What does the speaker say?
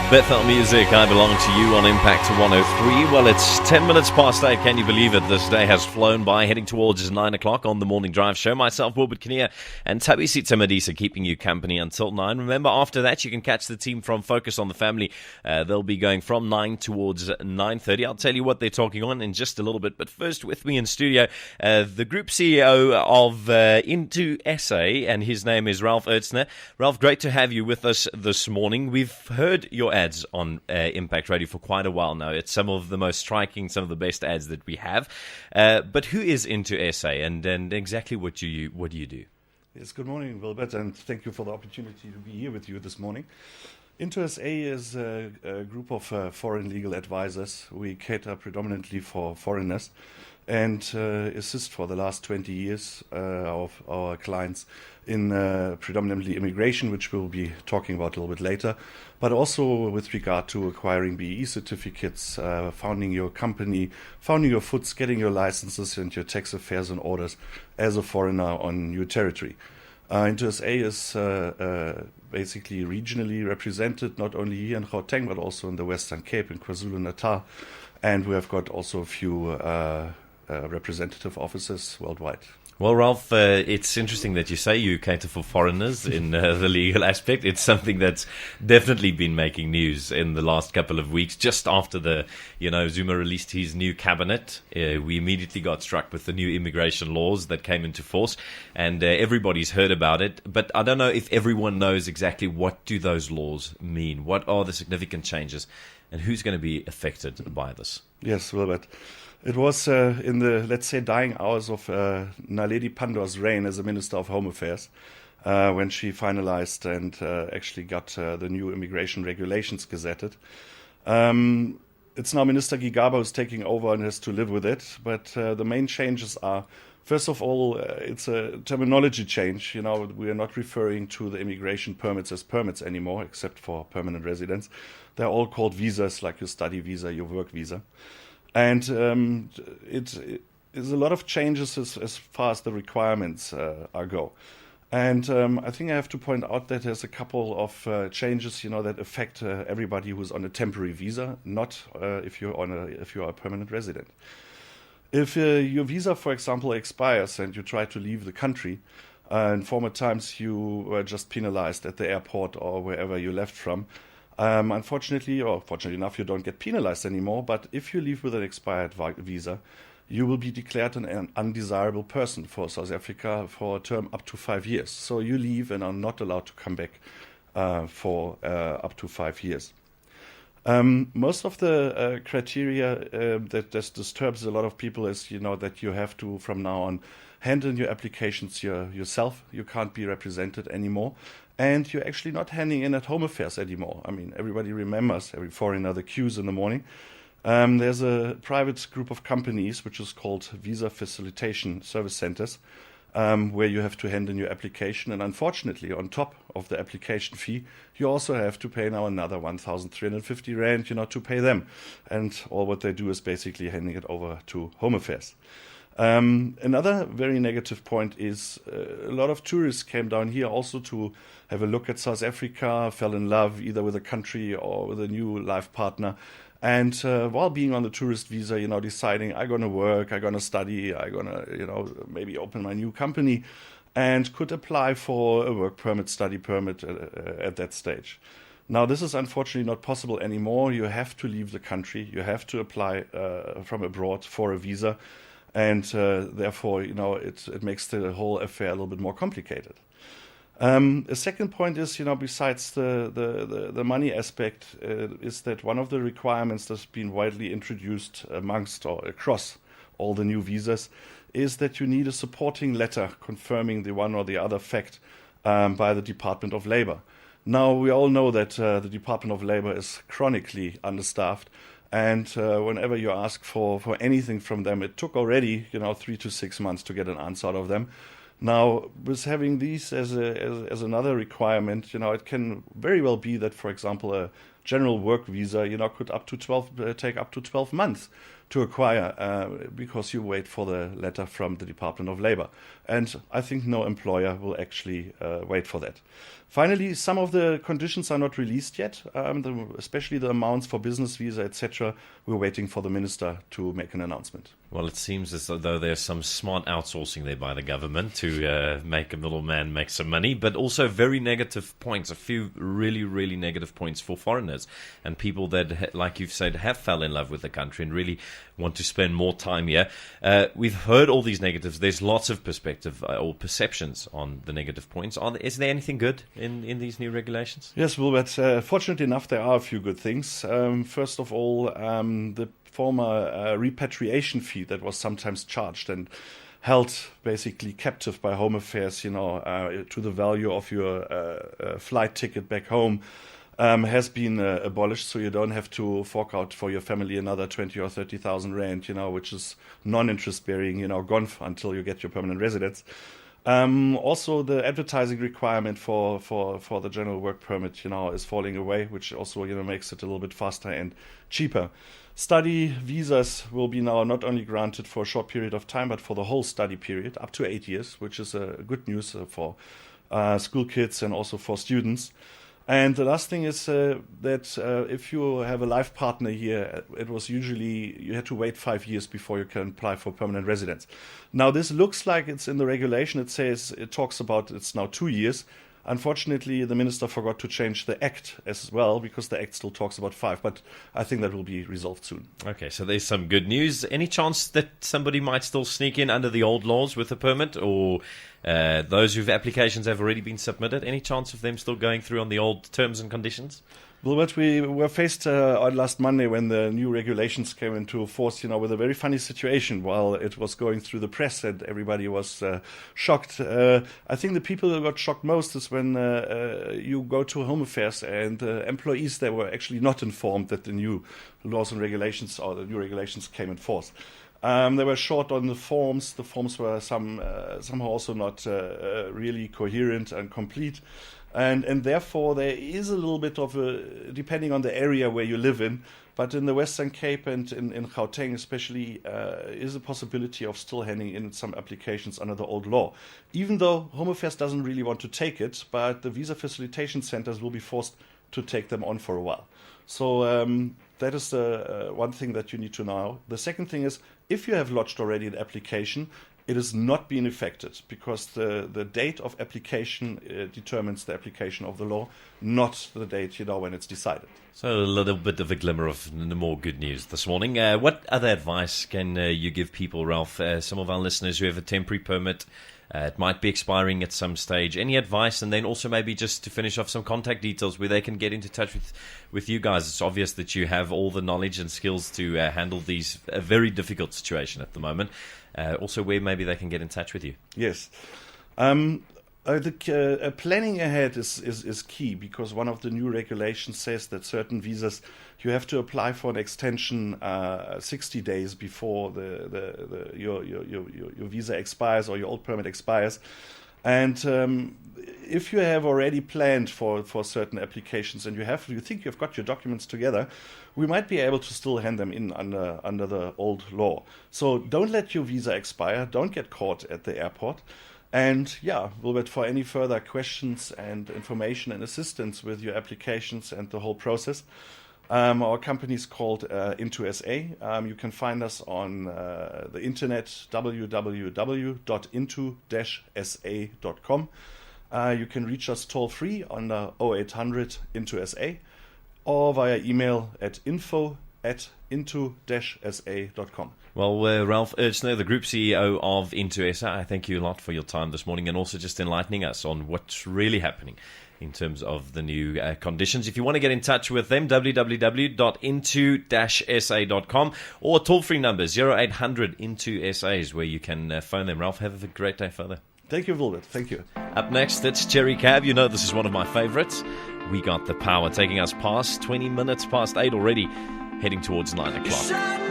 Bethel Music, I Belong to You on Impact 103. Well, it's 10 minutes past 8. Can you believe it? This day has flown by, heading towards 9 o'clock on the Morning Drive Show. Myself, Wilbert Kinnear, and Tabisi Timadisa keeping you company until 9. Remember, after that, you can catch the team from Focus on the Family. They'll be going from 9 towards 9:30. I'll tell you what they're talking on in just a little bit. But first, with me in studio, the Group CEO of IntoSA, and his name is Ralph Ertner. Ralph, great to have you with us this morning. We've heard your ads on Impact Radio for quite a while now. It's some of the most striking, some of the best ads that we have. But who is IntoSA, and exactly what do you do? Yes, good morning, Wilbert, and thank you for the opportunity to be here with you this morning. IntoSA is a group of foreign legal advisors. We cater predominantly for foreigners and assist for the last 20 years of our clients in predominantly immigration, which we'll be talking about a little bit later, but also with regard to acquiring BE certificates, founding your company, founding your foods, getting your licenses and your tax affairs and orders as a foreigner on your territory. IntoSA is basically regionally represented, not only here in Gauteng, but also in the Western Cape, in KwaZulu-Natal, and we have got also a few representative offices worldwide. Well, Ralph, it's interesting that you say you cater for foreigners in the legal aspect. It's something that's definitely been making news in the last couple of weeks. Just after Zuma released his new cabinet, we immediately got struck with the new immigration laws that came into force, and everybody's heard about it. But I don't know if everyone knows exactly what do those laws mean. What are the significant changes, and who's going to be affected by this? Yes, Wilbert. It was in the, let's say, dying hours of Naledi Pandor's reign as a Minister of Home Affairs when she finalized and actually got the new immigration regulations gazetted. It's now Minister Gigaba who's taking over and has to live with it. But the main changes are, first of all, it's a terminology change. You know, we are not referring to the immigration permits as permits anymore, except for permanent residents. They're all called visas, like your study visa, your work visa. And it is a lot of changes as far as the requirements go. And I think I have to point out that there's a couple of changes, that affect everybody who's on a temporary visa, not if you're a permanent resident. If your visa, for example, expires and you try to leave the country, in former times you were just penalized at the airport or wherever you left from. Unfortunately, or fortunately enough, you don't get penalized anymore. But if you leave with an expired visa, you will be declared an undesirable person for South Africa for a term up to 5 years. So you leave and are not allowed to come back for up to 5 years. Most of the criteria that disturbs a lot of people is, that you have to, from now on, hand in your applications yourself. You can't be represented anymore. And you're actually not handing in at Home Affairs anymore. I mean, everybody remembers, every foreigner, the queues in the morning. There's a private group of companies, which is called Visa Facilitation Service Centers, where you have to hand in your application. And unfortunately, on top of the application fee, you also have to pay now another 1,350 Rand, to pay them. And all what they do is basically handing it over to Home Affairs. Another very negative point is a lot of tourists came down here also to have a look at South Africa, fell in love either with a country or with a new life partner. And while being on the tourist visa, deciding I'm going to work, I'm going to study, I'm going to, maybe open my new company, and could apply for a work permit, study permit at that stage. Now, this is unfortunately not possible anymore. You have to leave the country. You have to apply from abroad for a visa. And therefore, it makes the whole affair a little bit more complicated. A second point is, besides the money aspect, is that one of the requirements that's been widely introduced amongst or across all the new visas is that you need a supporting letter confirming the one or the other fact by the Department of Labor. Now, we all know that the Department of Labor is chronically understaffed. And whenever you ask for anything from them, it took already 3 to 6 months to get an answer out of them. Now, with having these as another requirement, it can very well be that, for example, a general work visa, could take up to 12 months to acquire because you wait for the letter from the Department of Labor. And I think no employer will actually wait for that. Finally, some of the conditions are not released yet, especially the amounts for business visa, etc. We're waiting for the minister to make an announcement. Well, it seems as though there's some smart outsourcing there by the government to make a middleman make some money, but also very negative points, a few really, really negative points for foreigners and people that, like you've said, have fell in love with the country and really want to spend more time here. We've heard all these negatives. There's lots of perspective or perceptions on the negative points. Is there anything good in these new regulations? Yes, Wilbert. Fortunately enough, there are a few good things. First of all, the former repatriation fee that was sometimes charged and held basically captive by Home Affairs, to the value of your flight ticket back home, has been abolished, so you don't have to fork out for your family another 20 or 30,000 rand, which is non-interest bearing, gone until you get your permanent residence. Also, the advertising requirement for the general work permit, is falling away, which also, makes it a little bit faster and cheaper. Study visas will be now not only granted for a short period of time, but for the whole study period, up to 8 years, which is good news for school kids and also for students. And the last thing is that if you have a life partner here, it was usually you had to wait 5 years before you can apply for permanent residence. Now, this looks like it's in the regulation. It talks about it's now 2 years. Unfortunately, the minister forgot to change the act as well, because the act still talks about 5, but I think that will be resolved soon. Okay, so there's some good news. Any chance that somebody might still sneak in under the old laws with a permit, or those whose applications have already been submitted? Any chance of them still going through on the old terms and conditions? Wilbert, we were faced on last Monday when the new regulations came into force, with a very funny situation while it was going through the press and everybody was shocked. I think the people who got shocked most is when you go to Home Affairs and employees that were actually not informed that the new laws and regulations or the new regulations came in force. They were short on the forms. The forms were somehow also not really coherent and complete. And therefore, there is a little bit of depending on the area where you live in, but in the Western Cape and in Gauteng especially, is a possibility of still handing in some applications under the old law. Even though Home Affairs doesn't really want to take it, but the visa facilitation centers will be forced to take them on for a while. So that is the one thing that you need to know. The second thing is, if you have lodged already an application, it is not being affected because the date of application determines the application of the law, not the date, when it's decided. So a little bit of a glimmer of the more good news this morning. What other advice can you give people, Ralph? Some of our listeners who have a temporary permit, it might be expiring at some stage. Any advice? And then also maybe just to finish off some contact details where they can get into touch with you guys. It's obvious that you have all the knowledge and skills to handle these a very difficult situation at the moment. Also where maybe they can get in touch with you. Yes. Planning ahead is key, because one of the new regulations says that certain visas you have to apply for an extension 60 days before your visa expires or your old permit expires. And if you have already planned for certain applications and you think you've got your documents together, we might be able to still hand them in under the old law. So don't let your visa expire. Don't get caught at the airport. And Wilbert, for any further questions and information and assistance with your applications and the whole process, our company is called IntoSA. You can find us on the internet, www.into-sa.com. You can reach us toll-free on 0800 IntoSA or via email at info@into-sa.com. Well, Ralph Ertner, the Group CEO of IntoSA, I thank you a lot for your time this morning and also just enlightening us on what's really happening in terms of the new conditions. If you want to get in touch with them, www.into-sa.com or toll-free number 0800 IntoSA is where you can phone them. Ralph, have a great day further. Thank you, Wilbert. Thank you. Up next, it's Cherry Cab. You know this is one of my favorites. We got the power taking us past 20 minutes past 8 already, heading towards 9 o'clock.